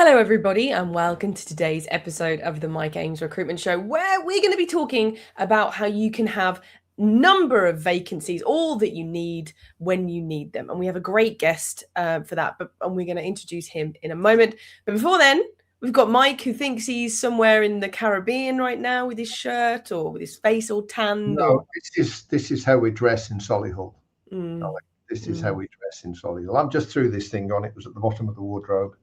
Hello, everybody, and welcome to today's episode of the Mike Ames Recruitment Show, where we're going to be talking about how you can have number of vacancies, all that you need when you need them. And we have a great guest for that, and we're going to introduce him in a moment. But before then, we've got Mike, who thinks he's somewhere in the Caribbean right now with his shirt or with his face all tanned. No, this is how we dress in Solihull. This is how we dress in Solihull. I'm just threw this thing on. It was at the bottom of the wardrobe.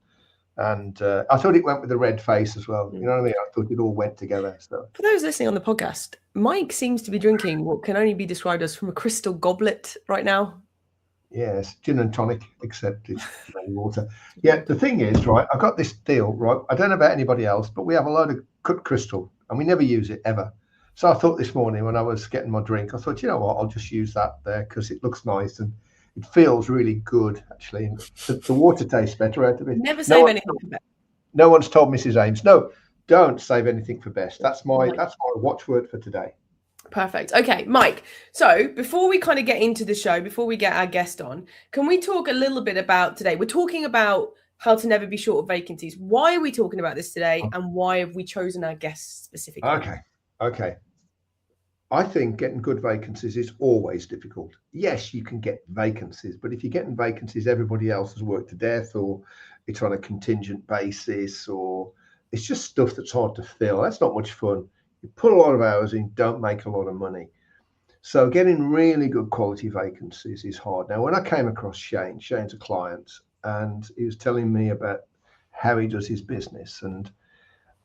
And I thought it went with the red face as well. You know what I mean? I thought it all went together. So for those listening on the podcast, Mike seems to be drinking what can only be described as from a crystal goblet right now. Yes, gin and tonic, except it's water. Yeah, the thing is, right, I've got this deal, right? I don't know about anybody else, but we have a load of cut crystal and we never use it ever. So I thought this morning when I was getting my drink, I thought, you know what, I'll just use that there because it looks nice and it feels really good, actually. And the water tastes better out of it. Never save anything for best. No one's told Mrs. Ames, no, don't save anything for best. That's my watchword for today. Perfect. Okay, Mike. So before we kind of get into the show, before we get our guest on, can we talk a little bit about today? We're talking about how to never be short of vacancies. Why are we talking about this today? And why have we chosen our guests specifically? Okay. I think getting good vacancies is always difficult. Yes, you can get vacancies, but if you're getting vacancies, everybody else has worked to death, or it's on a contingent basis, or it's just stuff that's hard to fill. That's not much fun. You put a lot of hours in, don't make a lot of money. So getting really good quality vacancies is hard. Now, when I came across Shane's a client, and he was telling me about how he does his business, and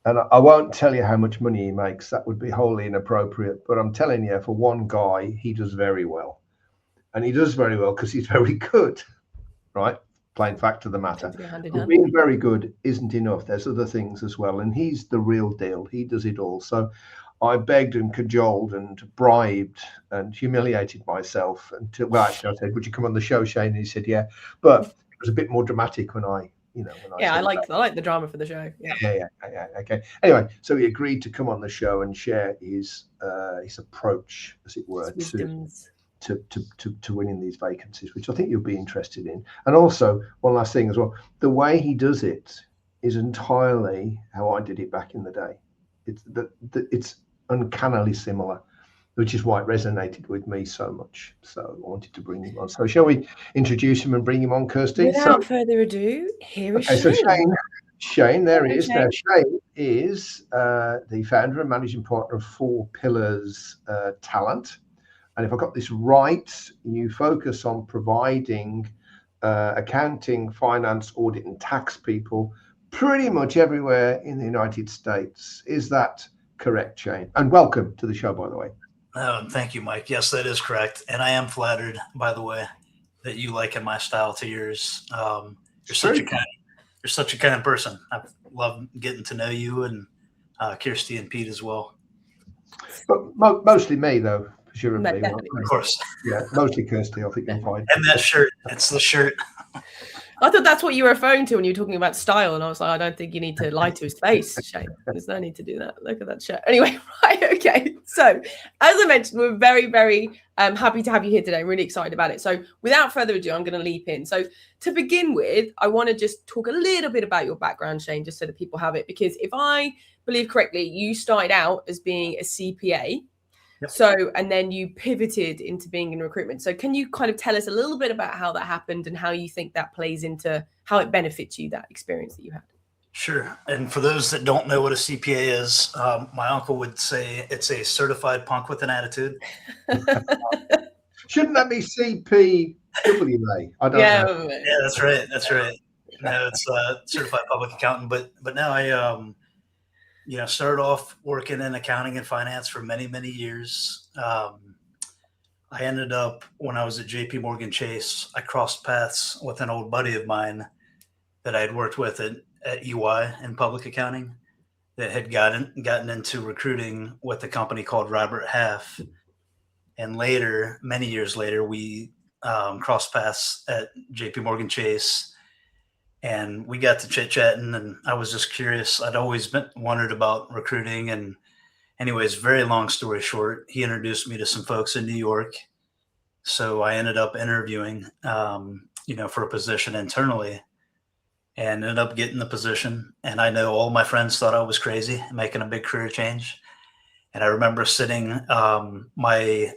I won't tell you how much money he makes. That would be wholly inappropriate. But I'm telling you, for one guy, he does very well. And he does very well because he's very good, right? Plain fact of the matter. But being very good isn't enough. There's other things as well. And he's the real deal. He does it all. So I begged and cajoled and bribed and humiliated myself until, well, actually, I said, would you come on the show, Shane? And he said, yeah. But it was a bit more dramatic when I I like the drama for the show. Yeah. Okay. Anyway, so he agreed to come on the show and share his approach, as it were, to winning these vacancies, which I think you'll be interested in. And also, one last thing as well, the way he does it is entirely how I did it back in the day. It's uncannily similar, which is why it resonated with me so much. So I wanted to bring him on. So shall we introduce him and bring him on, Kirsty? Without further ado, here is Shane. So Shane, there he is. Now, Shane is the founder and managing partner of 4 Pillars Talent. And if I got this right, you focus on providing accounting, finance, audit, and tax people pretty much everywhere in the United States. Is that correct, Shane? And welcome to the show, by the way. Thank you, Mike. Yes, that is correct. And I am flattered, by the way, that you liken my style to yours. You're such a kind person. I love getting to know you and Kirsty and Pete as well. But mostly me, though, presumably. Of course. Yeah, mostly Kirsty, I think you'll find. And that shirt. It's the shirt. I thought that's what you were referring to when you were talking about style, and I was like, I don't think you need to lie to his face, Shane. There's no need to do that. Look at that shirt. Anyway, right, okay. So, as I mentioned, we're very, very happy to have you here today. I'm really excited about it. So, without further ado, I'm going to leap in. So, to begin with, I want to just talk a little bit about your background, Shane, just so that people have it. Because if I believe correctly, you started out as being a CPA. Yep. So, and then you pivoted into being in recruitment. So can you kind of tell us a little bit about how that happened and how you think that plays into how it benefits you, that experience that you had? Sure. And for those that don't know what a CPA is, my uncle would say it's a certified punk with an attitude. Shouldn't that be CPWA? I don't know. Yeah, that's right. No, it's a certified public accountant. But now I started off working in accounting and finance for many, many years. I ended up, when I was at JP Morgan Chase, I crossed paths with an old buddy of mine that I had worked with at EY in public accounting that had gotten into recruiting with a company called Robert Half. And later, many years later, we crossed paths at JP Morgan Chase. And we got to chit-chatting, and I was just curious. I'd always wondered about recruiting. And anyways, very long story short, he introduced me to some folks in New York. So I ended up interviewing, for a position internally. and ended up getting the position. And I know all my friends thought I was crazy making a big career change. And I remember sitting, my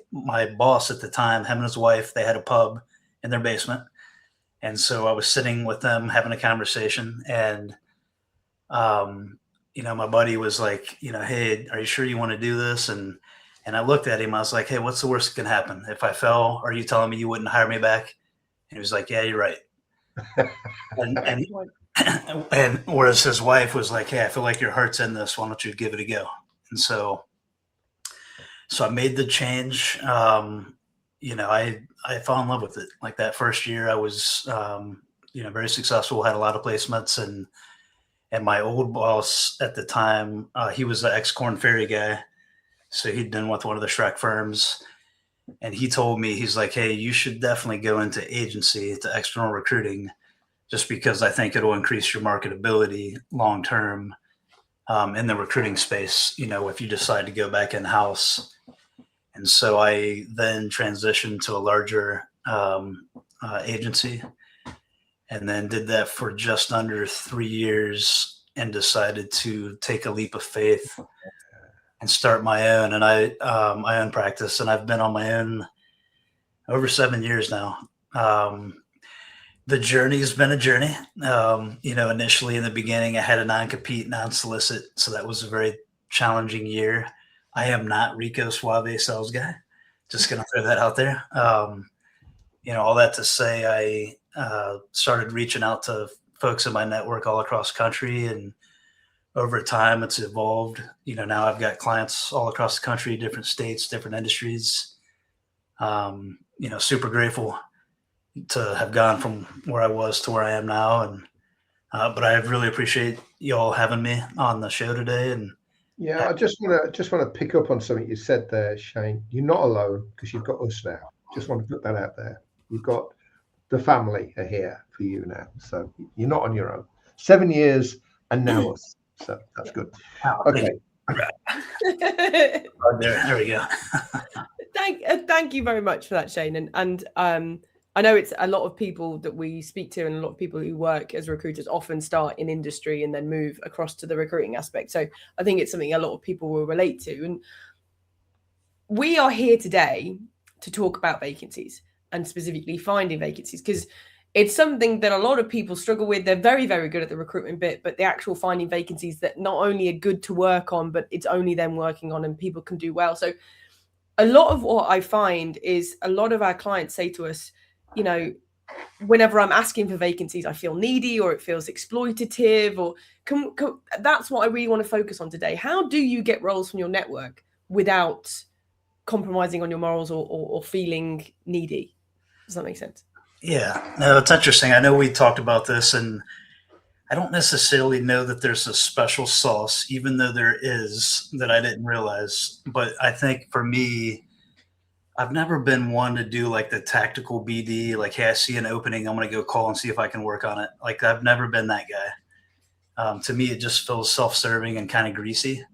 boss at the time, him and his wife, they had a pub in their basement. And so I was sitting with them having a conversation, and my buddy was like, hey, are you sure you want to do this? And I looked at him. I was like, hey, what's the worst that can happen? If I fell, are you telling me you wouldn't hire me back? And he was like, yeah, you're right. and and whereas his wife was like, hey, I feel like your heart's in this. Why don't you give it a go? And so I made the change. I fell in love with it. Like that first year, I was, very successful, had a lot of placements, and my old boss at the time, he was the ex-Korn Ferry guy. So he'd been with one of the Shrek firms, and he told me, he's like, hey, you should definitely go into agency, to external recruiting, just because I think it'll increase your marketability long-term in the recruiting space, if you decide to go back in-house. And so I then transitioned to a larger agency, and then did that for just under 3 years, and decided to take a leap of faith and start my own. And my own practice, and I've been on my own over 7 years now. The journey's been a journey. Initially in the beginning, I had a non-compete, non-solicit, so that was a very challenging year. I am not Rico Suave sales guy. Just going to throw that out there. All that to say, I started reaching out to folks in my network all across the country, and over time it's evolved. Now I've got clients all across the country, different states, different industries. Super grateful to have gone from where I was to where I am now. And but I really appreciate you all having me on the show today. And yeah, I just want to pick up on something you said there, Shane. You're not alone, because you've got us now. Just want to put that out there. You've got the family are here for you now, so you're not on your own. 7 years and now us, so that's good. Okay. There we go. Thank you very much for that, Shane. And I know it's a lot of people that we speak to, and a lot of people who work as recruiters often start in industry and then move across to the recruiting aspect. So I think it's something a lot of people will relate to. And we are here today to talk about vacancies, and specifically finding vacancies, because it's something that a lot of people struggle with. They're very, very good at the recruitment bit, but the actual finding vacancies that not only are good to work on, but it's only them working on, and people can do well. So a lot of what I find is a lot of our clients say to us, whenever I'm asking for vacancies, I feel needy, or it feels exploitative, or that's what I really want to focus on today. How do you get roles from your network without compromising on your morals or feeling needy? Does that make sense? Yeah, no, it's interesting. I know we talked about this, and I don't necessarily know that there's a special sauce, even though there is, that I didn't realize. But I think for me, I've never been one to do like the tactical BD, like, hey, I see an opening, I'm going to go call and see if I can work on it. Like, I've never been that guy. To me, it just feels self-serving and kind of greasy.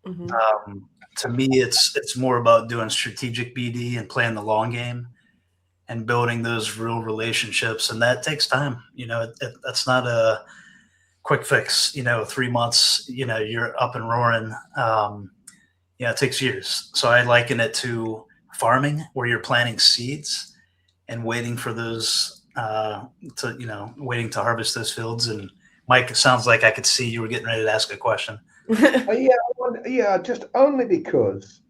Mm-hmm. To me, it's more about doing strategic BD and playing the long game and building those real relationships. And that takes time. That's not a quick fix, 3 months, you're up and roaring. It takes years. So I liken it to farming, where you're planting seeds and waiting for those waiting to harvest those fields. And Mike, it sounds like I could see you were getting ready to ask a question. Just only because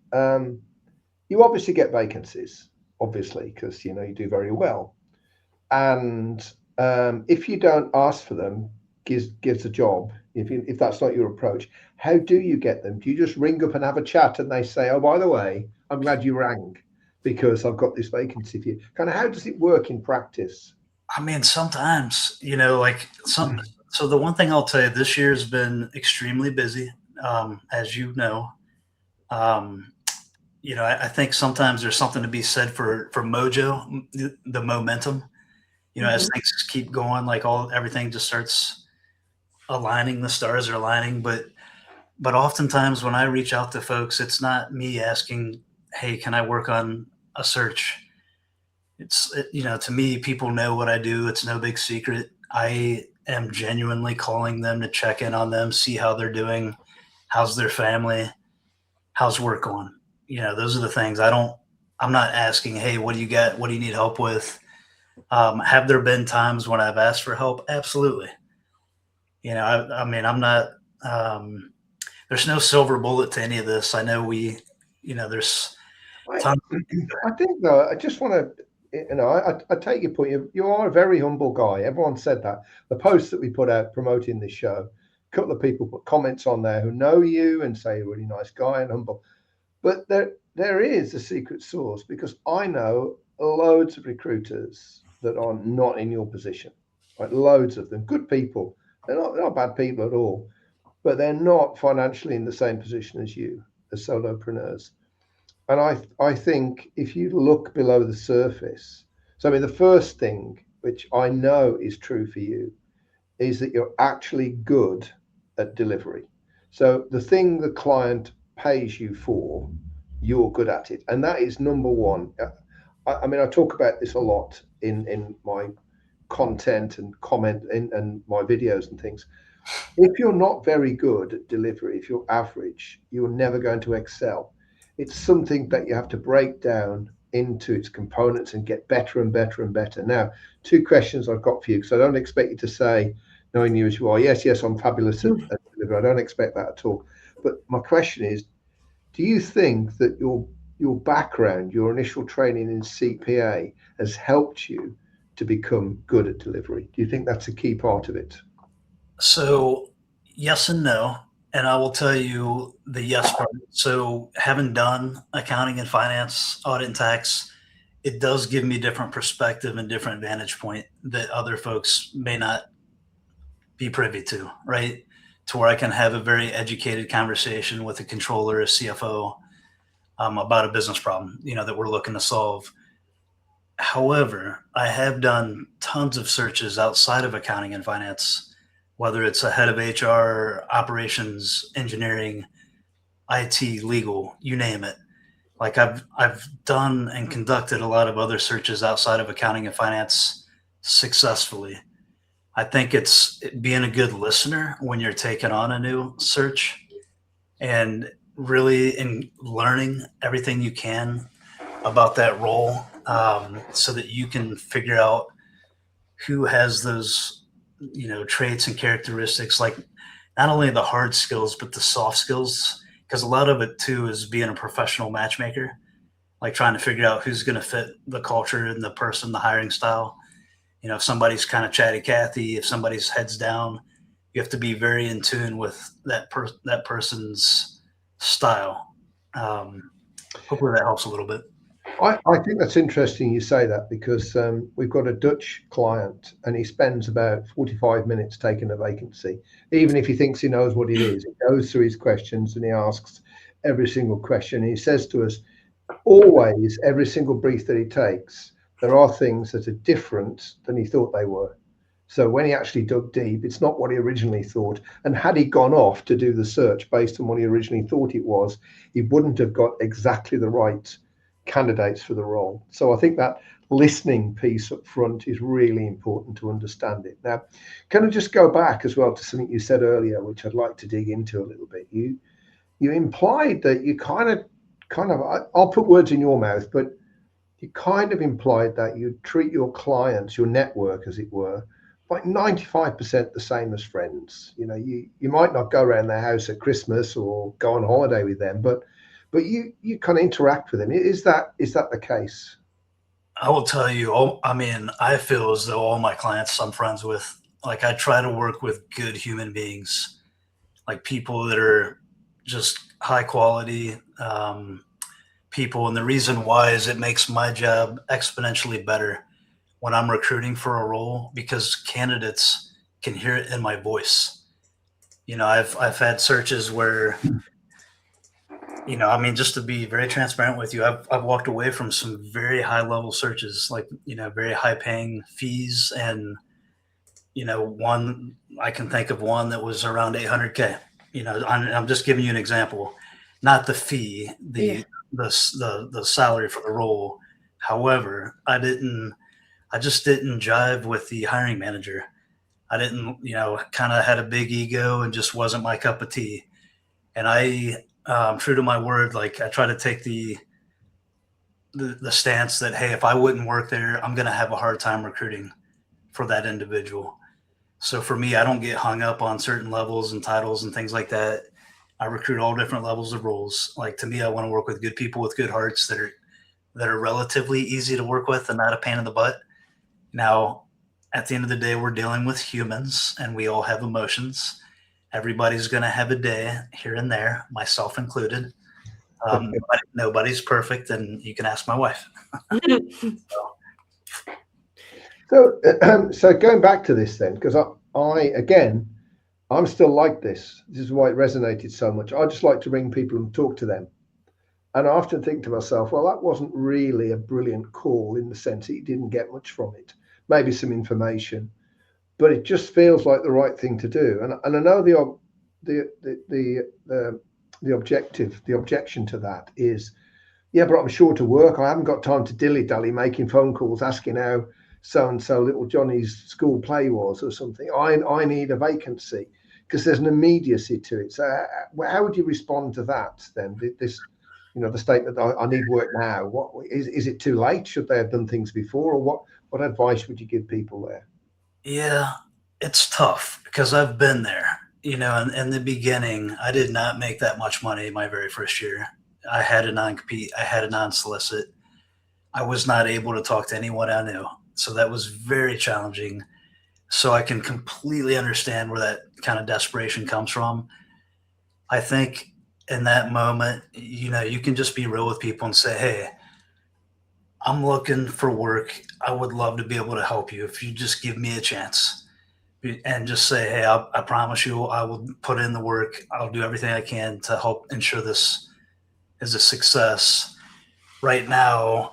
you obviously get vacancies, obviously, because you do very well, and if you don't ask for them, gives a job. If that's not your approach, how do you get them? Do you just ring up and have a chat, and they say, "Oh, by the way, I'm glad you rang because I've got this vacancy for you"? Kind of, how does it work in practice? I mean, sometimes, so the one thing I'll tell you, this year has been extremely busy, as you know. I think sometimes there's something to be said for mojo, the momentum, as things keep going, like everything just starts aligning, the stars are aligning. But oftentimes when I reach out to folks, it's not me asking, hey, can I work on a search? To me, people know what I do. It's no big secret. I am genuinely calling them to check in on them, see how they're doing, how's their family, how's work going. Those are the things. I'm not asking, hey, what do you got? What do you need help with? Have there been times when I've asked for help? Absolutely. I mean, I'm not, there's no silver bullet to any of this. I know there's tons. I think though, I just want to, I take your point. You are a very humble guy. Everyone said that. The posts that we put out promoting this show, a couple of people put comments on there who know you and say you're a really nice guy and humble. But there is a secret sauce, because I know loads of recruiters that are not in your position, like loads of them, good people. They're not bad people at all, but they're not financially in the same position as you, as solopreneurs. And I think if you look below the surface, so I mean, the first thing, which I know is true for you, is that you're actually good at delivery. So the thing the client pays you for, you're good at it. And that is number one. I mean, I talk about this a lot in my content and comment and my videos and things. If you're not very good at delivery, if you're average, you're never going to excel. It's something that you have to break down into its components and get better and better and better. Now, two questions I've got for you, because I don't expect you to say, knowing you as you are, yes, I'm fabulous at delivery. I don't expect that at all. But my question is, do you think that your background, your initial training in CPA has helped you to become good at delivery? Do you think that's a key part of it? So yes and no. And I will tell you the yes part. So having done accounting and finance, audit and tax, it does give me different perspective and different vantage point that other folks may not be privy to, right? To where I can have a very educated conversation with a controller, a CFO, about a business problem, that we're looking to solve. However, I have done tons of searches outside of accounting and finance, whether it's a head of HR, operations, engineering, IT, legal, you name it. Like I've done and conducted a lot of other searches outside of accounting and finance successfully. I think it's being a good listener when you're taking on a new search and really in learning everything you can about that role, so that you can figure out who has those, traits and characteristics, like not only the hard skills, but the soft skills. Because a lot of it too is being a professional matchmaker, like trying to figure out who's going to fit the culture and the person, the hiring style. If somebody's kind of chatty Cathy, if somebody's heads down, you have to be very in tune with that person's style. Hopefully that helps a little bit. I think that's interesting you say that, because we've got a Dutch client and he spends about 45 minutes taking a vacancy. Even if he thinks he knows what it is, he goes through his questions and he asks every single question. He says to us, always, every single brief that he takes, there are things that are different than he thought they were. So when he actually dug deep, it's not what he originally thought. And had he gone off to do the search based on what he originally thought it was, he wouldn't have got exactly the right candidates for the role. So I think that listening piece up front is really important to understand it. Now, can I just go back as well to something you said earlier, which I'd like to dig into a little bit. You implied that you kind of, I'll put words in your mouth, but you kind of implied that you treat your clients, your network, as it were, like 95% the same as friends. You might not go around their house at Christmas or go on holiday with them, but you kind of interact with them. Is that the case? I will tell you, I feel as though all my clients I'm friends with, like I try to work with good human beings, like people that are just high quality people. And the reason why is it makes my job exponentially better when I'm recruiting for a role, because candidates can hear it in my voice. I've had searches where, just to be very transparent with you, I've walked away from some very high level searches, like, very high paying fees. And, one, I can think of one that was around 800K. I'm just giving you an example, not the fee, the salary for the role. However, I just didn't jive with the hiring manager. I didn't, kind of had a big ego and just wasn't my cup of tea. And I, true to my word, like I try to take the stance that, hey, if I wouldn't work there, I'm going to have a hard time recruiting for that individual. So for me, I don't get hung up on certain levels and titles and things like that. I recruit all different levels of roles. Like to me, I want to work with good people with good hearts that are relatively easy to work with and not a pain in the butt. Now, at the end of the day, we're dealing with humans and we all have emotions. Everybody's going to have a day here and there, myself included. Nobody's perfect, and you can ask my wife. So going back to this then, because I'm still like this. This is why it resonated so much. I just like to ring people and talk to them. And I often think to myself, well, that wasn't really a brilliant call in the sense that you didn't get much from it. Maybe some information, but it just feels like the right thing to do. And I know the objection to that is, yeah, but I'm short of work. I haven't got time to dilly-dally making phone calls asking how so-and-so little Johnny's school play was or something. I need a vacancy, because there's an immediacy to it. So how would you respond to that then? This, the statement, I need work now. What is it too late? Should they have done things before? Or what advice would you give people there? Yeah, it's tough because I've been there. In the beginning, I did not make that much money my very first year. I had a non-compete. I had a non-solicit. I was not able to talk to anyone I knew. So that was very challenging. So I can completely understand where that kind of desperation comes from. I think in that moment, you can just be real with people and say, hey, I'm looking for work. I would love to be able to help you if you just give me a chance. And just say, hey, I promise you I will put in the work. I'll do everything I can to help ensure this is a success. Right now,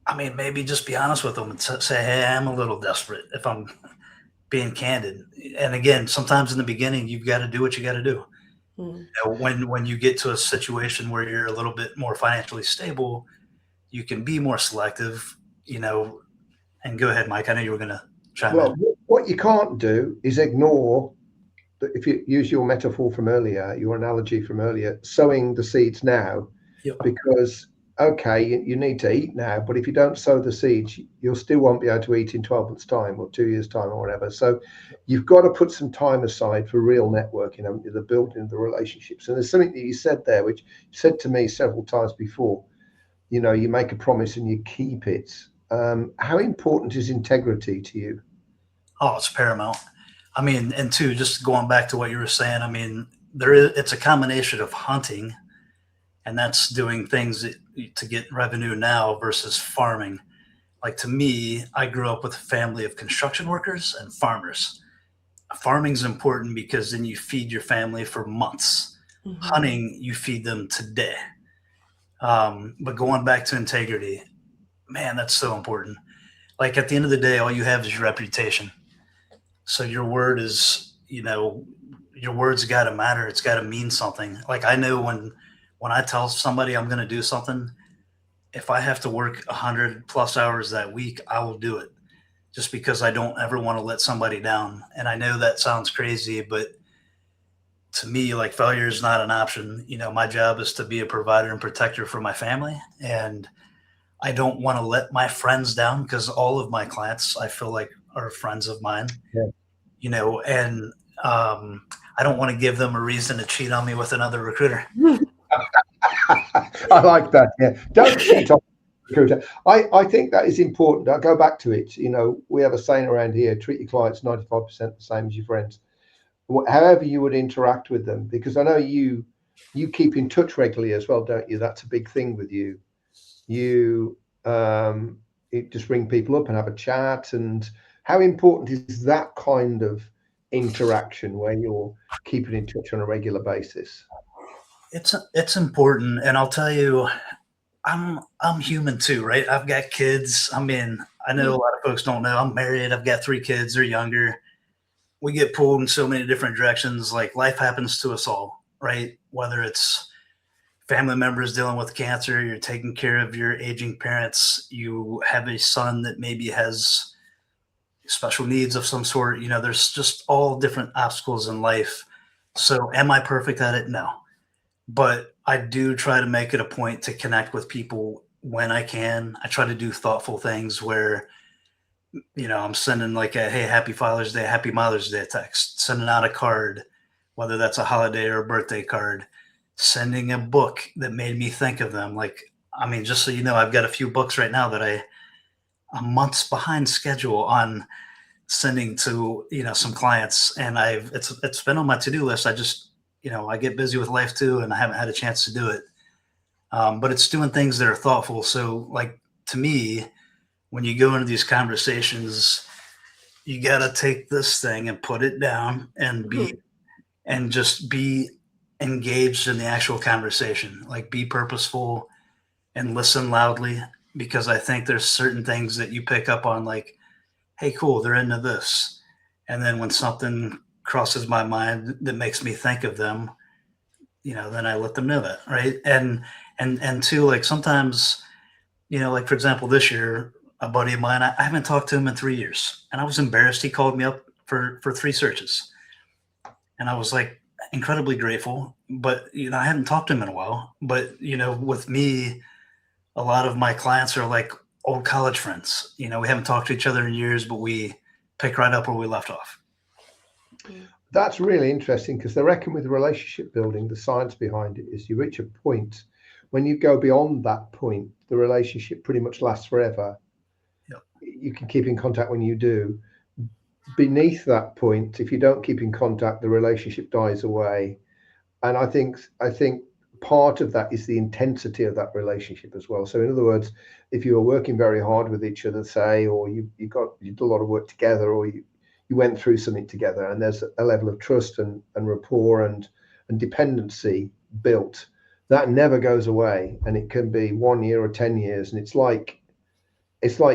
I mean, maybe just be honest with them and say, hey, I'm a little desperate, if I'm being candid. And again, sometimes in the beginning, you've got to do what you got to do. When you get to a situation where you're a little bit more financially stable, you can be more selective, and go ahead, Mike. I know you were going to chime in. What you can't do is ignore, if you use your metaphor from earlier, your analogy from earlier, sowing the seeds now. Yep. Because, okay, you need to eat now, but if you don't sow the seeds, you still won't be able to eat in 12 months' time or 2 years' time or whatever. So you've got to put some time aside for real networking, the building of the relationships. And there's something that you said there, which you said to me several times before. You make a promise and you keep it. How important is integrity to you? Oh, it's paramount. I mean, and two, just going back to what you were saying, I mean, it's a combination of hunting, and that's doing things to get revenue now versus farming. Like to me, I grew up with a family of construction workers and farmers. Farming's important because then you feed your family for months. Mm-hmm. Hunting, you feed them today. But going back to integrity, man, that's so important. Like at the end of the day, all you have is your reputation. So your word is, your word's got to matter. It's got to mean something. Like I know when I tell somebody I'm going to do something, if I have to work 100+ hours that week, I will do it, just because I don't ever want to let somebody down. And I know that sounds crazy, but to me, like failure is not an option. My job is to be a provider and protector for my family. And I don't want to let my friends down, because all of my clients, I feel like, are friends of mine. Yeah. And I don't want to give them a reason to cheat on me with another recruiter. I like that. Yeah. Don't cheat on the recruiter. I think that is important. I'll go back to it. We have a saying around here, treat your clients 95% the same as your friends. However you would interact with them, because I know you keep in touch regularly as well, don't you? That's a big thing with you. You just ring people up and have a chat. And how important is that kind of interaction where you're keeping in touch on a regular basis? It's important, and I'll tell you, I'm human too, right? I've got kids. I mean, I know a lot of folks don't know I'm married. I've got 3 kids. They're younger. We get pulled in so many different directions. Like life happens to us all, right? Whether it's family members dealing with cancer, you're taking care of your aging parents, you have a son that maybe has special needs of some sort. You know, there's just all different obstacles in life. So am I perfect at it? No. But I do try to make it a point to connect with people when I can. I try to do thoughtful things where, you know, I'm sending like a, hey, happy Father's Day, happy Mother's Day text, sending out a card, whether that's a holiday or a birthday card, sending a book that made me think of them. Like, I mean, just so you know, I've got a few books right now that I'm months behind schedule on sending to, you know, some clients, and it's been on my to-do list. I just, you know, I get busy with life too, and I haven't had a chance to do it. But it's doing things that are thoughtful. So like, to me, when you go into these conversations, you got to take this thing and put it down and just be engaged in the actual conversation, like be purposeful and listen loudly, because I think there's certain things that you pick up on, like, hey, cool, they're into this. And then when something crosses my mind that makes me think of them, you know, then I let them know that. Right. And two, like sometimes, you know, like for example, this year, a buddy of mine, I haven't talked to him in 3 years, and I was embarrassed. He called me up for 3 searches, and I was like incredibly grateful, but, you know, I hadn't talked to him in a while. But, you know, with me, a lot of my clients are like old college friends. You know, we haven't talked to each other in years, but we pick right up where we left off. That's really interesting, because I reckon with relationship building, the science behind it is you reach a point. When you go beyond that point, the relationship pretty much lasts forever. Yep. You can keep in contact when you do. Beneath that point, if you don't keep in contact, the relationship dies away. And I think part of that is the intensity of that relationship as well. So in other words, if you were working very hard with each other, say, or you did a lot of work together, or you went through something together, and there's a level of trust and rapport and dependency built, that never goes away. And it can be 1 year or 10 years, and it's like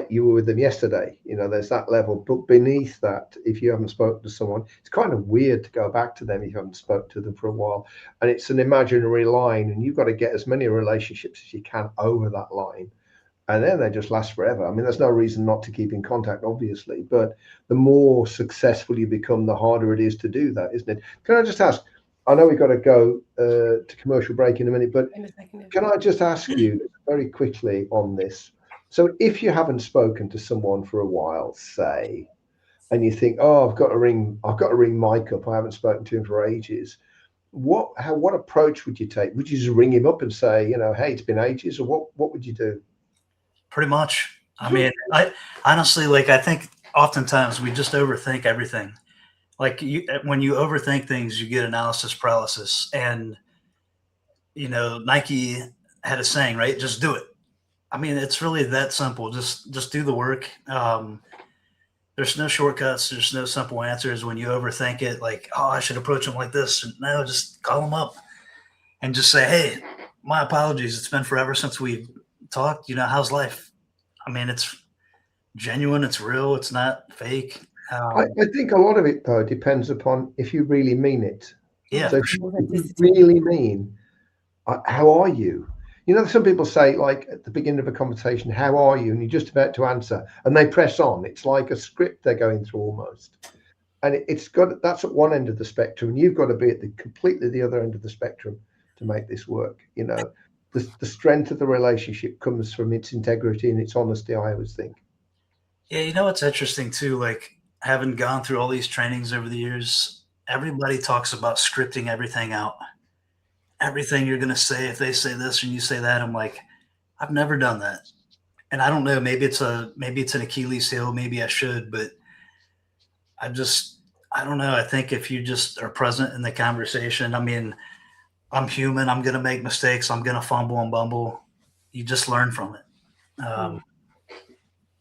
you were with them yesterday. You know, there's that level. But beneath that, if you haven't spoken to someone, it's kind of weird to go back to them if you haven't spoken to them for a while. And it's an imaginary line, and you've got to get as many relationships as you can over that line. And then they just last forever. I mean, there's no reason not to keep in contact, obviously, but the more successful you become, the harder it is to do that, isn't it? Can I just ask, I know we've got to go to commercial break in a minute, but can I just ask you very quickly on this? So if you haven't spoken to someone for a while, say, and you think, oh, I've got to ring Mike up, I haven't spoken to him for ages. What approach would you take? Would you just ring him up and say, you know, hey, it's been ages, or what would you do? Pretty much. I mean, I honestly, like, I think oftentimes we just overthink everything. Like, when you overthink things, you get analysis paralysis. And, you know, Nike had a saying, right? Just do it. I mean, it's really that simple. Just do the work. There's no shortcuts. There's no simple answers. When you overthink it, like, oh, I should approach them like this. No, just call them up and just say, hey, my apologies. It's been forever since we talked. You know, how's life? I mean, it's genuine. It's real. It's not fake. I think a lot of it, though, depends upon if you really mean it. Yeah. So if you really mean, how are you? You know, some people say, like, at the beginning of a conversation, how are you? And you're just about to answer, and they press on. It's like a script they're going through almost. And that's at one end of the spectrum. And you've got to be at completely the other end of the spectrum to make this work. You know, the strength of the relationship comes from its integrity and its honesty, I always think. Yeah, you know what's interesting too, like, having gone through all these trainings over the years, everybody talks about scripting everything out. Everything you're going to say, if they say this and you say that, I'm like, I've never done that. And I don't know, maybe it's an Achilles heel, maybe I should, but I don't know. I think if you just are present in the conversation, I mean, I'm human. I'm going to make mistakes. I'm going to fumble and bumble. You just learn from it.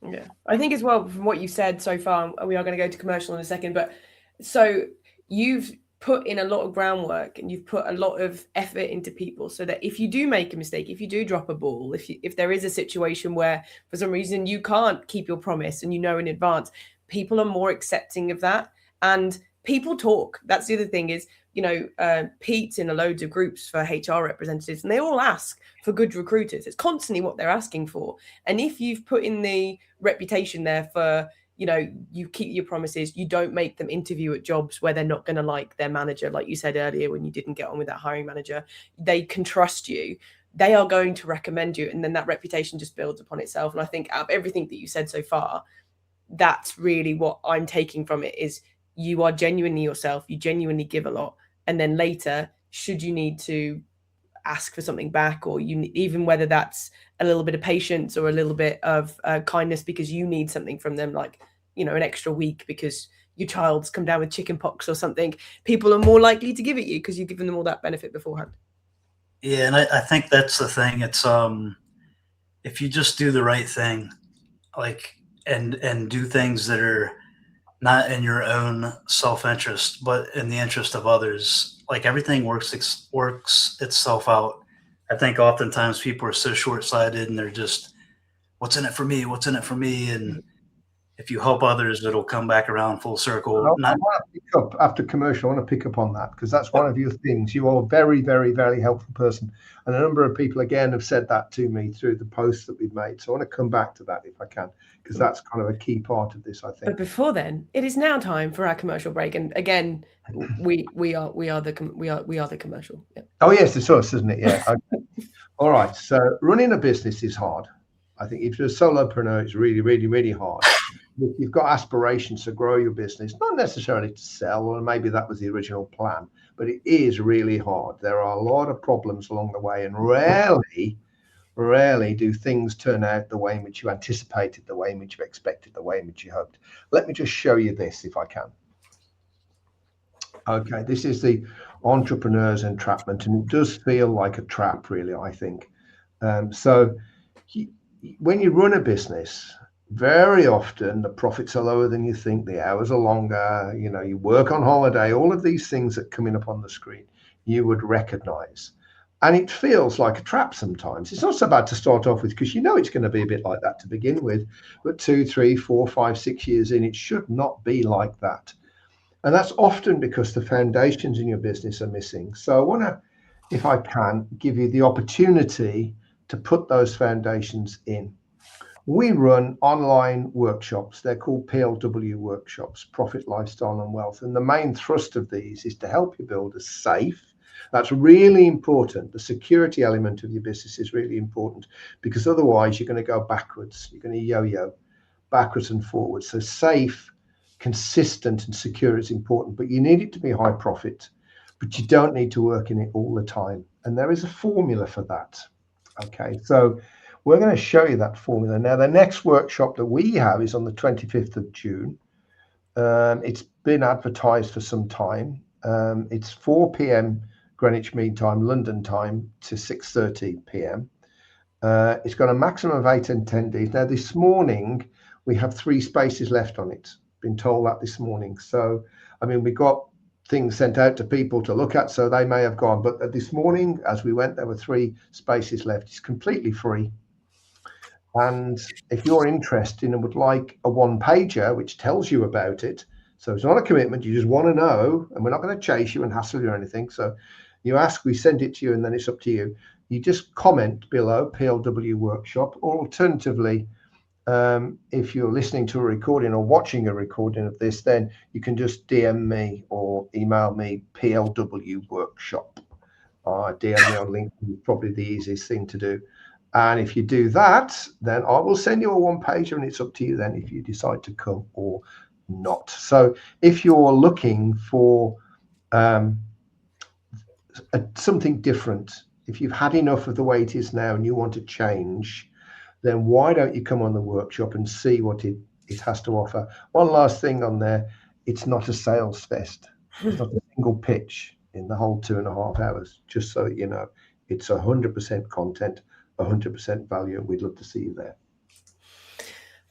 Yeah, I think as well, from what you said so far, we are going to go to commercial in a second, but so you've put in a lot of groundwork and you've put a lot of effort into people, so that if you do make a mistake, if you do drop a ball, if there is a situation where for some reason you can't keep your promise and you know in advance, people are more accepting of that. And people talk. That's the other thing is, you know, Pete's in a loads of groups for HR representatives, and they all ask for good recruiters. It's constantly what they're asking for. And if you've put in the reputation there for, you know, you keep your promises. You don't make them interview at jobs where they're not going to like their manager. Like you said earlier, when you didn't get on with that hiring manager, they can trust you. They are going to recommend you. And then that reputation just builds upon itself. And I think out of everything that you said so far, that's really what I'm taking from it, is you are genuinely yourself. You genuinely give a lot. And then later, should you need to ask for something back, or you, even whether that's a little bit of patience or a little bit of kindness because you need something from them, like, you know, an extra week because your child's come down with chicken pox or something, people are more likely to give it you because you've given them all that benefit beforehand. Yeah, and I think that's the thing. It's if you just do the right thing, like and do things that are not in your own self-interest, but in the interest of others, like everything works itself out. I think oftentimes people are so short-sighted and they're just, what's in it for me? What's in it for me? And if you help others, it'll come back around full circle. I want to pick up after commercial. I want to pick up on that because that's one of your things. You are a very, very, very helpful person. And a number of people, again, have said that to me through the posts that we've made. So I want to come back to that if I can, because that's kind of a key part of this, I think. But before then, it is now time for our commercial break. And again, we are the commercial. Yeah. Oh, yes, it's us, isn't it? Yeah. Okay. All right. So running a business is hard. I think if you're a solopreneur, it's really, really, really hard. If you've got aspirations to grow your business, not necessarily to sell, or maybe that was the original plan, but it is really hard. There are a lot of problems along the way, and rarely do things turn out the way in which you anticipated, the way in which you expected, the way in which you hoped. Let me just show you this if I can. Okay, this is the entrepreneur's entrapment, and it does feel like a trap, really, I think. When you run a business, very often the profits are lower than you think, the hours are longer, you know, you work on holiday, all of these things that coming up on the screen, you would recognize. And it feels like a trap sometimes. It's not so bad to start off with because you know it's going to be a bit like that to begin with, but 2, 3, 4, 5, 6 years in, it should not be like that. And that's often because the foundations in your business are missing. So I want to, if I can, give you the opportunity to put those foundations in. We run online workshops. They're called PLW workshops, Profit, Lifestyle and Wealth. And the main thrust of these is to help you build a safe. That's really important. The security element of your business is really important because otherwise you're going to go backwards. You're going to yo-yo backwards and forwards. So safe, consistent and secure is important, but you need it to be high profit, but you don't need to work in it all the time. And there is a formula for that. Okay, so we're going to show you that formula. Now, the next workshop that we have is on the 25th of June. It's been advertised for some time. It's 4 p.m. Greenwich Mean Time, London time, to 6:30 p.m. It's got a maximum of 8 attendees. Now, this morning, we have 3 spaces left on it. Been told that this morning. So, I mean, we got things sent out to people to look at, so they may have gone. But this morning, as we went, there were 3 spaces left. It's completely free. And if you're interested and would like a one-pager, which tells you about it, so it's not a commitment, you just want to know, and we're not going to chase you and hassle you or anything. So you ask, we send it to you, and then it's up to you. You just comment below PLW workshop, or alternatively, if you're listening to a recording or watching a recording of this, then you can just DM me or email me PLW workshop. DM me on LinkedIn, probably the easiest thing to do. And if you do that, then I will send you a one-pager, and it's up to you then if you decide to come or not. So if you're looking for something different, if you've had enough of the way it is now and you want to change, then why don't you come on the workshop and see what it has to offer? One last thing on there, it's not a sales fest. There's not a single pitch in the whole 2.5 hours, just so that you know. It's 100% content, 100% value, and we'd love to see you there.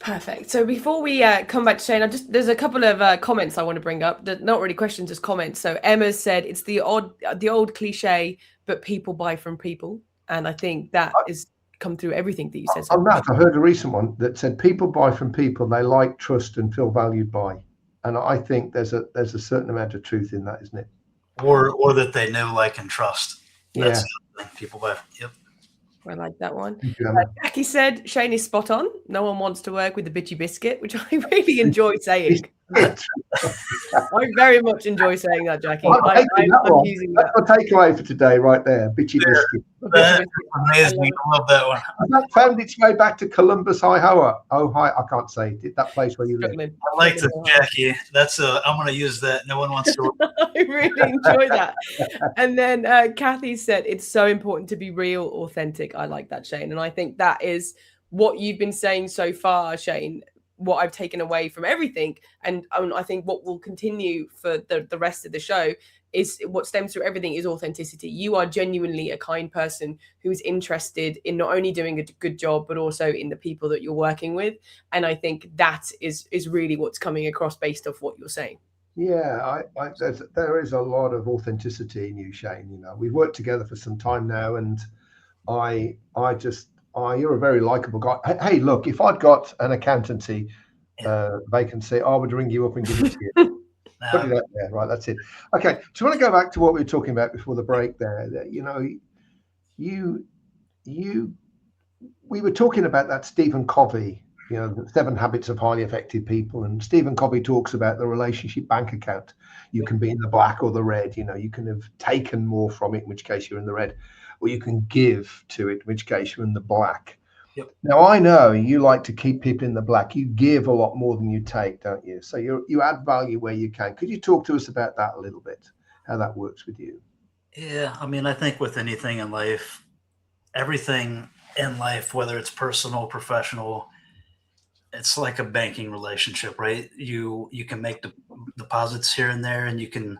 Perfect. So before we come back to Shane, there's a couple of comments I want to bring up. Not really questions, just comments. So Emma said it's the old cliche, but people buy from people, and I think that is come through everything that you said. On that, I heard a recent one that said people buy from people they like, trust, and feel valued by, and I think there's a certain amount of truth in that, isn't it? Or that they know, like, and trust. That's the thing people buy. Yep. I like that one. Thank you, Emma. Jackie said Shane is spot on. No one wants to work with the bitchy biscuit, which I really enjoy saying. It. I very much enjoy saying that, Jackie. I'm taking that I'm one. using That's that. my takeaway for today, right there. Bitchy biscuit. That's amazing. I love that one. That found its way back to Columbus, Ohio. I can't say it. That place where you live. Struggling. I like this, Jackie. That's I'm going to use that. No one wants to. I really enjoy that. And then Kathy said it's so important to be real, authentic. I like that, Shane. And I think that is what you've been saying so far, Shane, what I've taken away from everything. And I think what will continue for the rest of the show is what stems through everything is authenticity. You are genuinely a kind person who is interested in not only doing a good job, but also in the people that you're working with. And I think that is really what's coming across based off what you're saying. Yeah, there is a lot of authenticity in you, Shane. You know, we've worked together for some time now, and you're a very likable guy. Hey, look, if I'd got an accountancy vacancy, I would ring you up and give it to you. Put it out there, right? That's it. Okay, so I want to go back to what we were talking about before the break. There, you know, we were talking about that Stephen Covey. You know, the 7 Habits of Highly Effective People, and Stephen Covey talks about the relationship bank account. You can be in the black or the red. You know, you can have taken more from it, in which case you're in the red, or you can give to it, in which case you're in the black. Yep. Now, I know you like to keep people in the black. You give a lot more than you take, don't you? So you add value where you can. Could you talk to us about that a little bit, how that works with you? Yeah, I mean, I think with anything in life, everything in life, whether it's personal, professional, it's like a banking relationship, right? You can make deposits here and there, and you can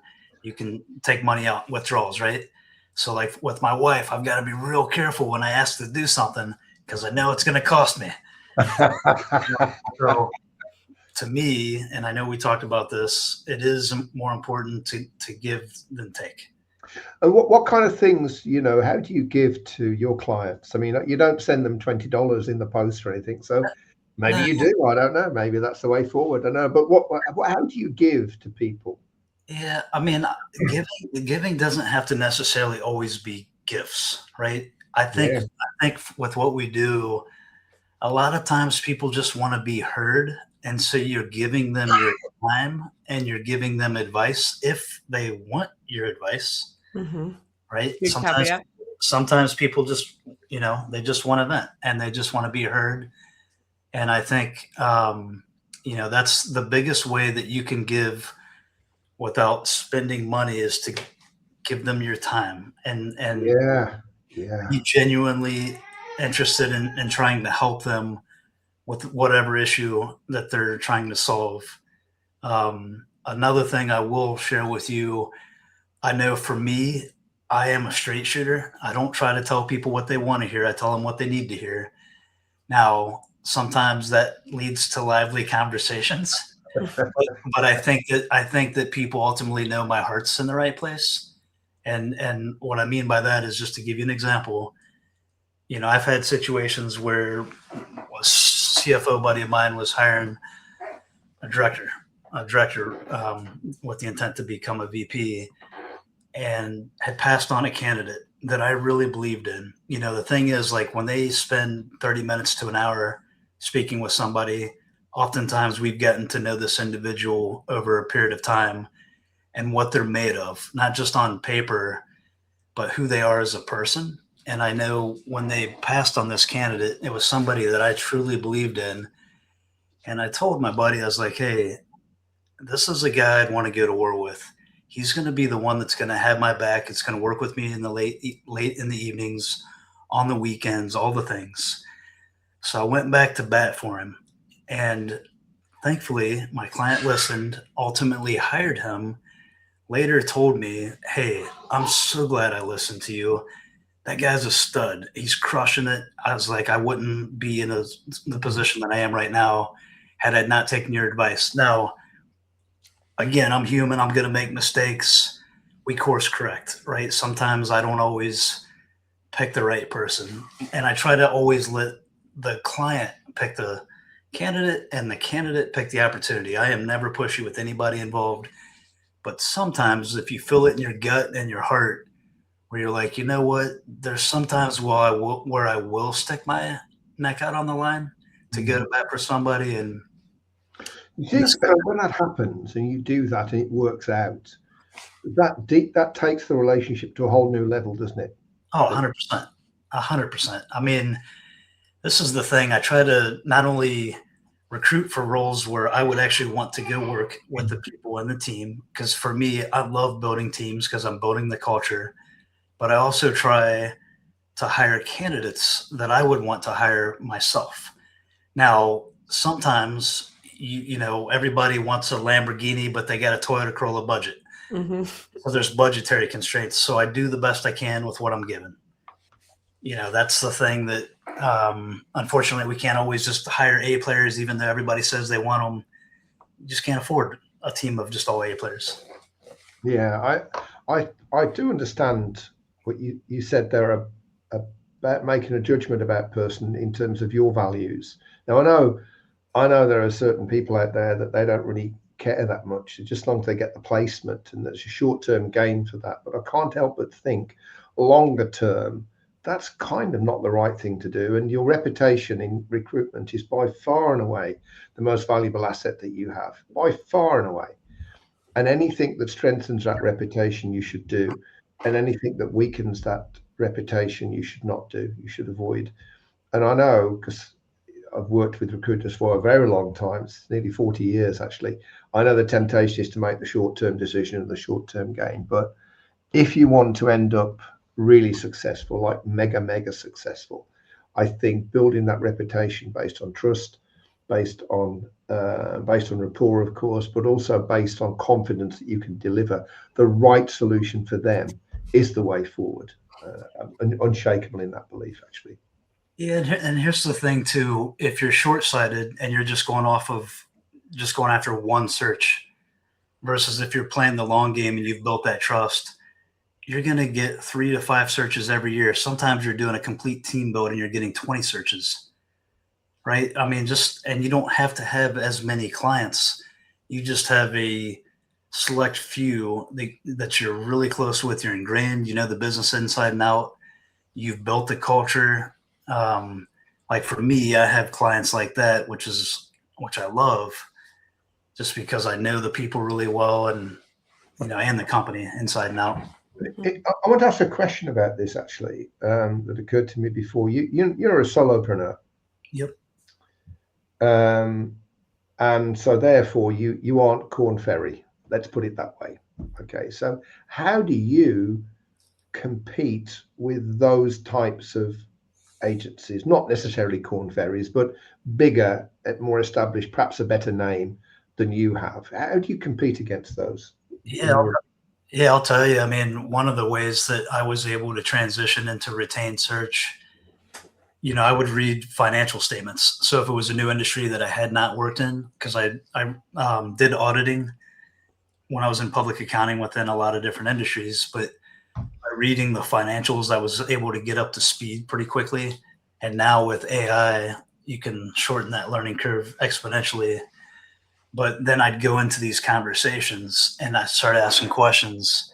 take money out, withdrawals, right? So like with my wife, I've got to be real careful when I ask to do something because I know it's going to cost me. So to me, and I know we talked about this, it is more important to give than take. And what kind of things, you know, how do you give to your clients? I mean, you don't send them $20 in the post or anything, so maybe you do. I don't know. Maybe that's the way forward. I don't know. But how do you give to people? Yeah, I mean, giving doesn't have to necessarily always be gifts, right? I think with what we do, a lot of times people just want to be heard, and so you're giving them your time and you're giving them advice if they want your advice, right? Sometimes people just, you know, they just want to vent and they just want to be heard. And I think, you know, that's the biggest way that you can give without spending money is to give them your time and be genuinely interested in trying to help them with whatever issue that they're trying to solve. Another thing I will share with you, I know for me, I am a straight shooter. I don't try to tell people what they want to hear. I tell them what they need to hear. Now, sometimes that leads to lively conversations, but I think that people ultimately know my heart's in the right place. And what I mean by that is, just to give you an example, you know, I've had situations where a CFO buddy of mine was hiring a director with the intent to become a VP, and had passed on a candidate that I really believed in. You know, the thing is, like, when they spend 30 minutes to an hour speaking with somebody, oftentimes we've gotten to know this individual over a period of time and what they're made of, not just on paper, but who they are as a person. And I know when they passed on this candidate, it was somebody that I truly believed in. And I told my buddy, I was like, hey, this is a guy I'd want to go to war with. He's going to be the one that's going to have my back. It's going to work with me in the late in the evenings, on the weekends, all the things. So I went back to bat for him. And thankfully, my client listened, ultimately hired him, later told me, hey, I'm so glad I listened to you. That guy's a stud. He's crushing it. I was like, I wouldn't be in the position that I am right now had I not taken your advice. Now, again, I'm human. I'm going to make mistakes. We course correct, right? Sometimes I don't always pick the right person. And I try to always let the client pick the candidate and the candidate pick the opportunity. I am never pushy with anybody involved. But sometimes if you feel it in your gut and your heart, where you're like, you know what? There's sometimes where I will stick my neck out on the line to go to bat for somebody. And you think when that happens and you do that and it works out, that takes the relationship to a whole new level, doesn't it? Oh, 100%. 100%. I mean, this is the thing. I try to not only recruit for roles where I would actually want to go work with the people in the team, because for me, I love building teams because I'm building the culture, but I also try to hire candidates that I would want to hire myself. Now, sometimes, you know, everybody wants a Lamborghini, but they got a Toyota Corolla budget. So there's budgetary constraints. So I do the best I can with what I'm given. You know, that's the thing that unfortunately we can't always just hire A players, even though everybody says they want them. You just can't afford a team of just all A players. Yeah, I do understand what you said there about making a judgment about person in terms of your values. Now I know there are certain people out there that they don't really care that much, just as long as they get the placement, and there's a short-term gain for that. But I can't help but think longer term, that's kind of not the right thing to do. And your reputation in recruitment is by far and away the most valuable asset that you have, by far and away. And anything that strengthens that reputation, you should do. And anything that weakens that reputation, you should not do. You should avoid. And I know, because I've worked with recruiters for a very long time, it's nearly 40 years actually. I know the temptation is to make the short-term decision and the short-term gain. But if you want to end up really successful, like mega successful, I think building that reputation based on trust, based on rapport, of course, but also based on confidence that you can deliver the right solution for them is the way forward. I'm unshakable in that belief, actually. Yeah, and here's the thing too: if you're short-sighted and you're just going after one search, versus if you're playing the long game and you've built that trust, you're going to get 3 to 5 searches every year. Sometimes you're doing a complete team build and you're getting 20 searches, right? I mean, and you don't have to have as many clients. You just have a select few that you're really close with. You're ingrained, you know the business inside and out. You've built the culture. Like for me, I have clients like that, which I love, just because I know the people really well, and you know, and the company inside and out. I want to ask a question about this actually, that occurred to me before. You're a solopreneur. Yep. And so therefore you aren't Corn Ferry. Let's put it that way. Okay. So how do you compete with those types of agencies? Not necessarily Corn Ferries, but bigger, more established, perhaps a better name than you have. How do you compete against those? Yeah, I'll tell you. I mean, one of the ways that I was able to transition into retained search, you know, I would read financial statements. So if it was a new industry that I had not worked in, because I did auditing when I was in public accounting within a lot of different industries, but by reading the financials, I was able to get up to speed pretty quickly. And now with AI, you can shorten that learning curve exponentially. But then I'd go into these conversations and I started asking questions.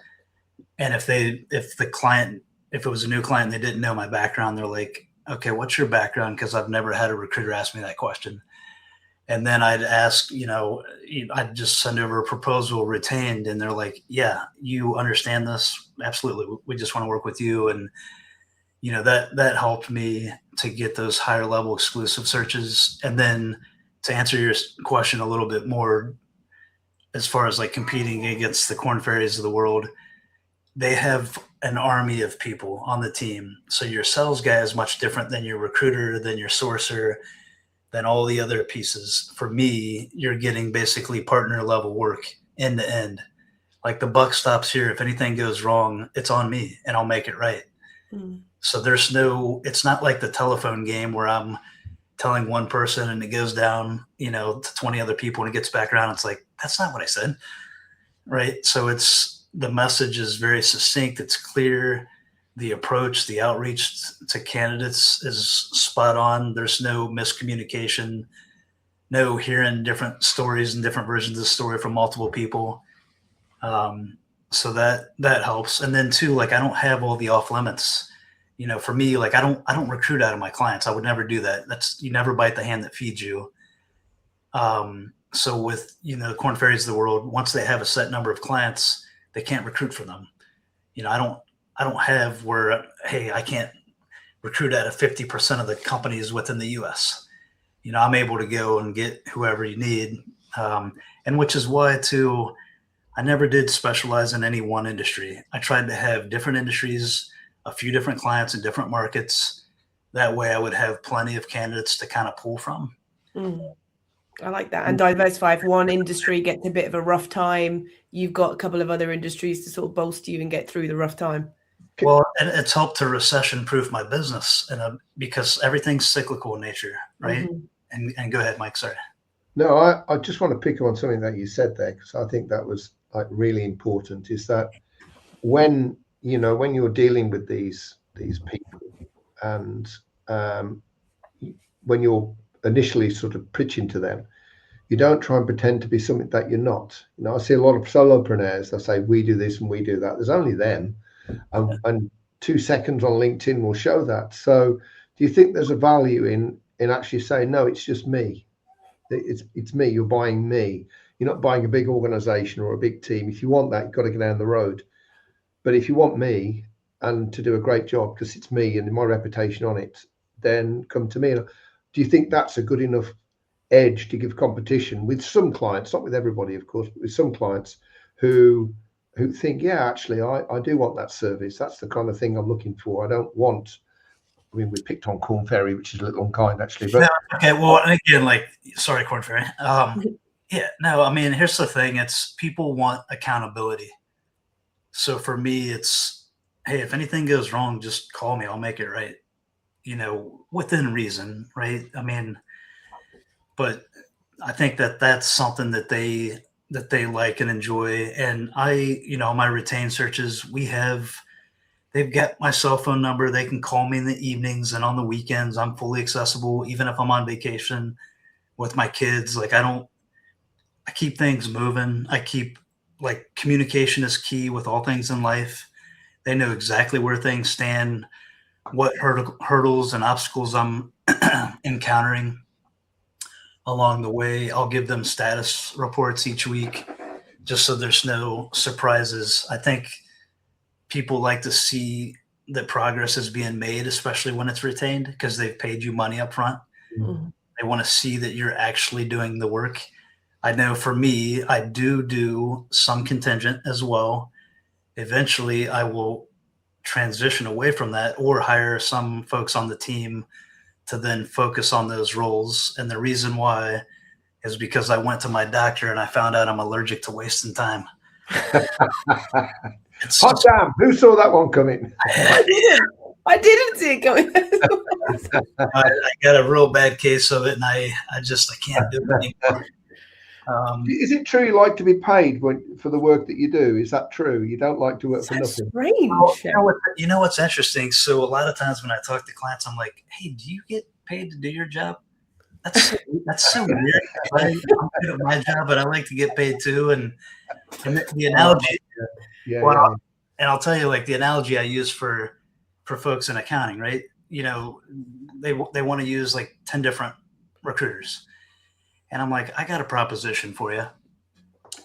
And if it was a new client and they didn't know my background, they're like, okay, what's your background? Because I've never had a recruiter ask me that question. And then I'd ask, you know, I'd just send over a proposal retained. And they're like, yeah, you understand this? Absolutely. We just want to work with you. And, you know, that helped me to get those higher level exclusive searches. And then to answer your question a little bit more, as far as like competing against the Corn Ferries of the world, they have an army of people on the team. So your sales guy is much different than your recruiter, than your sourcer, than all the other pieces. For me, you're getting basically partner level work end to end. Like the buck stops here. If anything goes wrong, it's on me and I'll make it right. So it's not like the telephone game where I'm telling one person and it goes down, you know, to 20 other people and it gets back around. It's like, that's not what I said. Right. So the message is very succinct. It's clear. The approach, the outreach to candidates is spot on. There's no miscommunication, no hearing different stories and different versions of the story from multiple people. So that helps. And then too, like I don't have all the off limits. For me, like I don't recruit out of my clients. I would never do that. You never bite the hand that feeds you. So with, the Corn Ferries of the world, once they have a set number of clients, they can't recruit for them. I don't have where, hey, I can't recruit out of 50% of the companies within the US. I'm able to go and get whoever you need. And which is why too, I never did specialize in any one industry. I tried to have different industries, a few different clients in different markets. That way I would have plenty of candidates to kind of pull from. I like that. And diversify. If one industry gets a bit of a rough time, you've got a couple of other industries to sort of bolster you and get through the rough time. Well, and it's helped to recession-proof my business, because everything's cyclical in nature, right? And go ahead, Mike. Sorry. No, I just want to pick up on something that you said there, because I think that was like really important. Is that when you're dealing with these people, and when you're initially sort of pitching to them, you don't try and pretend to be something that you're not. I see a lot of solopreneurs that say we do this and we do that. There's only them, and 2 seconds on LinkedIn will show that. So do you think there's a value in actually saying, no, it's just me? It's me. You're buying me. You're not buying a big organization or a big team. If you want that, you've got to get down the road. But if you want me and to do a great job because it's me and my reputation on it, then come to me. Do you think that's a good enough edge to give competition with some clients, not with everybody, of course, but with some clients who think, yeah, actually, I do want that service. That's the kind of thing I'm looking for. I don't want. I mean, we picked on Corn Ferry, which is a little unkind, actually. But okay, well, again, sorry, Corn Ferry. Yeah, no, I mean, here's the thing: it's people want accountability. So for me, it's, hey, if anything goes wrong, just call me. I'll make it right. Within reason, right? I mean, but I think that's something that they like and enjoy. And my retained searches, they've got my cell phone number. They can call me in the evenings and on the weekends. I'm fully accessible, even if I'm on vacation with my kids. Like I keep things moving. Communication is key with all things in life. They know exactly where things stand, what hurdles and obstacles I'm encountering along the way. I'll give them status reports each week just so there's no surprises. I think people like to see that progress is being made, especially when it's retained, because they've paid you money up front. They want to see that you're actually doing the work. I know for me, I do some contingent as well. Eventually, I will transition away from that or hire some folks on the team to then focus on those roles. And the reason why is because I went to my doctor and I found out I'm allergic to wasting time. Hot damn, who saw that one coming? I didn't see it coming. I got a real bad case of it, and I can't do it anymore. Is it true you like to be paid for the work that you do? Is that true? You don't like to work for nothing? Strange. Well, you know what's interesting? So a lot of times when I talk to clients, I'm like, "Hey, do you get paid to do your job?" That's so weird. I'm good at my job, but I like to get paid too. And the analogy, and I'll tell you, like the analogy I use for folks in accounting, right? They want to use like 10 different recruiters. And I'm like, I got a proposition for you.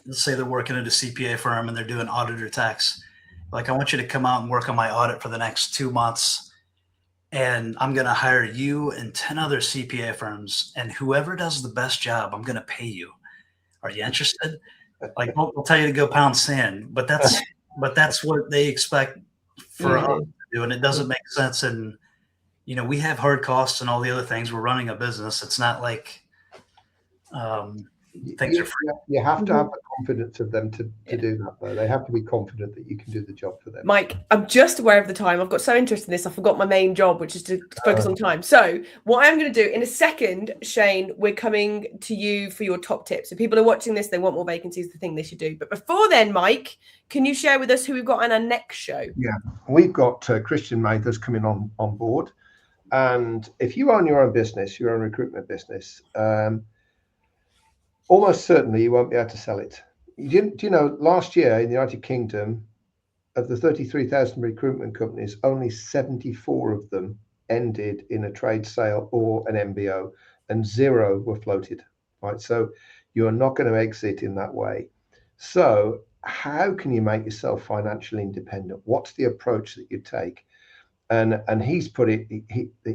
Let's say they're working at a CPA firm and they're doing audit or tax. Like, I want you to come out and work on my audit for the next 2 months. And I'm going to hire you and 10 other CPA firms. And whoever does the best job, I'm going to pay you. Are you interested? Like, they'll tell you to go pound sand, but that's what they expect for us to do. And it doesn't make sense. And, we have hard costs and all the other things. We're running a business. It's not like, things are free. You have to have the confidence of them to do that, though. They have to be confident that you can do the job for them. Mike, I'm just aware of the time. I've got so interested in this, I forgot my main job, which is to focus on time. So what I'm going to do in a second, Shane, we're coming to you for your top tips. So people are watching this, they want more vacancies, the thing they should do. But before then, Mike, can you share with us who we've got on our next show? Yeah, we've got Christian Mathers coming on board. And if you own your own business, your own recruitment business, almost certainly you won't be able to sell it. do you know, last year in the United Kingdom, of the 33,000 recruitment companies, only 74 of them ended in a trade sale or an MBO, and 0 were floated, right? So you're not going to exit in that way. So how can you make yourself financially independent? What's the approach that you take? And he's put it,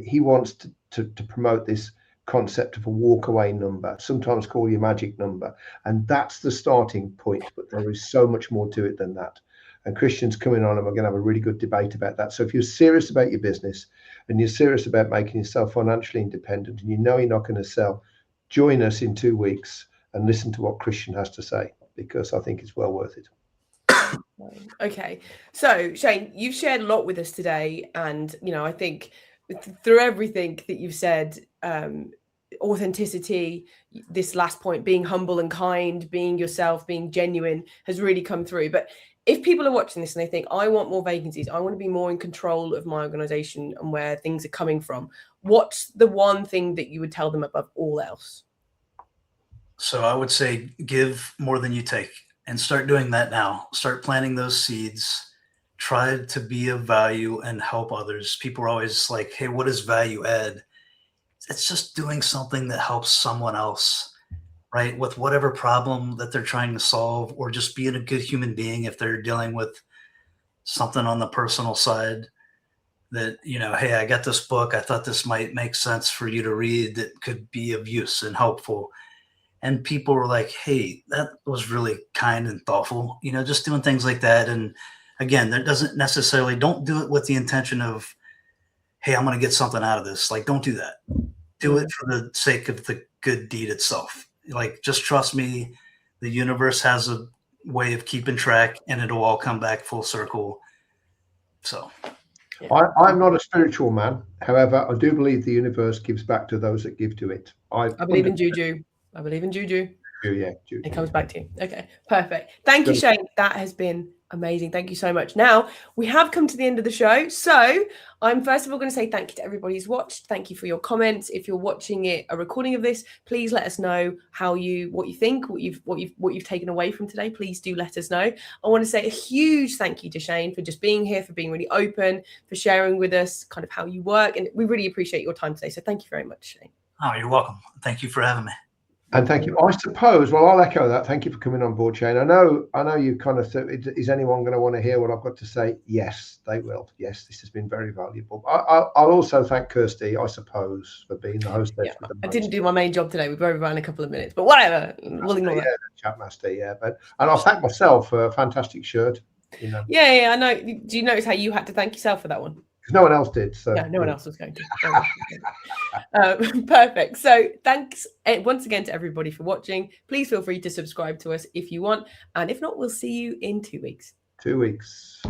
he wants to promote this concept of a walkaway number, sometimes called your magic number. And that's the starting point, but there is so much more to it than that. And Christian's coming on and we're going to have a really good debate about that. So if you're serious about your business and you're serious about making yourself financially independent and you know you're not going to sell, join us in 2 weeks and listen to what Christian has to say, because I think it's well worth it. Okay. So Shane, you've shared a lot with us today. And, you know, I think through everything that you've said, authenticity, this last point, being humble and kind, being yourself, being genuine has really come through. But if people are watching this and they think, I want more vacancies, I want to be more in control of my organization and where things are coming from, what's the one thing that you would tell them above all else? So I would say give more than you take, and start doing that now. Start planting those seeds. Try to be of value and help others. People are always like, hey, what is value add? It's just doing something that helps someone else, right? With whatever problem that they're trying to solve, or just being a good human being if they're dealing with something on the personal side that, you know, hey, I got this book. I thought this might make sense for you to read that could be of use and helpful. And people were like, hey, that was really kind and thoughtful, you know, just doing things like that. And again, that doesn't necessarily, don't do it with the intention of, hey, I'm going to get something out of this. Like, don't do that. Do it for the sake of the good deed itself. Like, just trust me. The universe has a way of keeping track and it'll all come back full circle. So I'm not a spiritual man. However, I do believe the universe gives back to those that give to it. I believe in juju. I believe in juju. Yeah, juju. It comes back to you. Okay, perfect. Thank you, Shane. That has been amazing. Thank you so much. Now, we have come to the end of the show. So I'm first of all going to say thank you to everybody who's watched. Thank you for your comments. If you're watching a recording of this, please let us know what you think, what you've taken away from today. Please do let us know. I want to say a huge thank you to Shane for just being here, for being really open, for sharing with us kind of how you work. And we really appreciate your time today. So thank you very much, Shane. Oh, you're welcome. Thank you for having me. And thank you. I suppose, well, I'll echo that. Thank you for coming on board, Shane. I know you kind of thought, is anyone going to want to hear what I've got to say? Yes, they will. Yes, this has been very valuable. I'll also thank Kirsty, I suppose, for being the host. Yeah, I didn't do my main job today. We've overrun a couple of minutes, but whatever. We'll ignore that. Chat master, yeah. And I'll thank myself for a fantastic shirt. You know. Yeah, I know. Do you notice how you had to thank yourself for that one? Because no one else did. So no one else was going to. Perfect. So thanks once again to everybody for watching. Please feel free to subscribe to us if you want. And if not, we'll see you in 2 weeks. 2 weeks.